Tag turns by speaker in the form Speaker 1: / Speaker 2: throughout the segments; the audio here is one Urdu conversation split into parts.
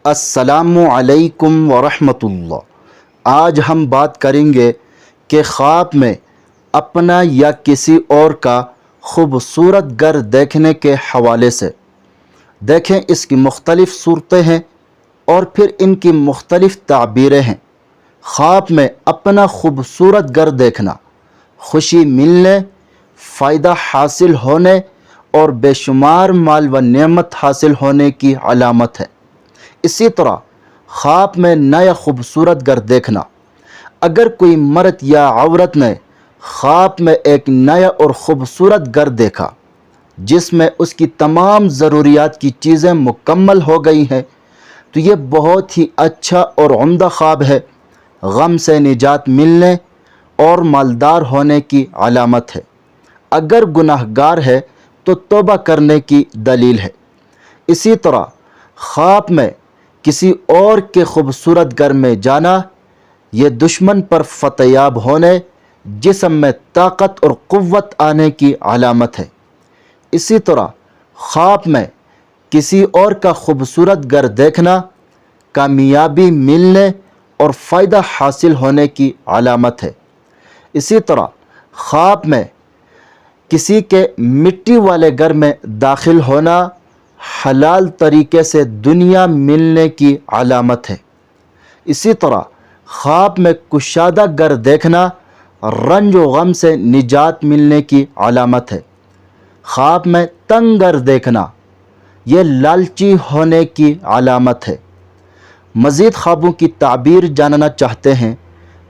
Speaker 1: السلام علیکم ورحمۃ اللہ۔ آج ہم بات کریں گے کہ خواب میں اپنا یا کسی اور کا خوبصورت گھر دیکھنے کے حوالے سے۔ دیکھیں، اس کی مختلف صورتیں ہیں اور پھر ان کی مختلف تعبیریں ہیں۔ خواب میں اپنا خوبصورت گھر دیکھنا خوشی ملنے، فائدہ حاصل ہونے اور بے شمار مال و نعمت حاصل ہونے کی علامت ہے۔ اسی طرح خواب میں نیا خوبصورت گھر دیکھنا، اگر کوئی مرد یا عورت نے خواب میں ایک نیا اور خوبصورت گھر دیکھا جس میں اس کی تمام ضروریات کی چیزیں مکمل ہو گئی ہیں، تو یہ بہت ہی اچھا اور عمدہ خواب ہے، غم سے نجات ملنے اور مالدار ہونے کی علامت ہے۔ اگر گناہ گار ہے تو توبہ کرنے کی دلیل ہے۔ اسی طرح خواب میں کسی اور کے خوبصورت گھر میں جانا، یہ دشمن پر فتح یاب ہونے، جسم میں طاقت اور قوت آنے کی علامت ہے۔ اسی طرح خواب میں کسی اور کا خوبصورت گھر دیکھنا کامیابی ملنے اور فائدہ حاصل ہونے کی علامت ہے۔ اسی طرح خواب میں کسی کے مٹی والے گھر میں داخل ہونا حلال طریقے سے دنیا ملنے کی علامت ہے۔ اسی طرح خواب میں کشادہ گھر دیکھنا رنج و غم سے نجات ملنے کی علامت ہے۔ خواب میں تنگ گھر دیکھنا یہ لالچی ہونے کی علامت ہے۔ مزید خوابوں کی تعبیر جاننا چاہتے ہیں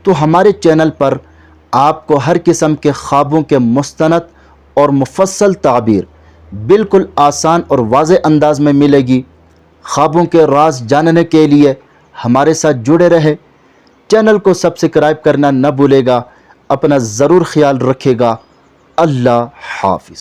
Speaker 1: تو ہمارے چینل پر آپ کو ہر قسم کے خوابوں کے مستند اور مفصل تعبیر بالکل آسان اور واضح انداز میں ملے گی۔ خوابوں کے راز جاننے کے لیے ہمارے ساتھ جڑے رہے۔ چینل کو سبسکرائب کرنا نہ بھولے گا۔ اپنا ضرور خیال رکھے گا۔ اللہ حافظ۔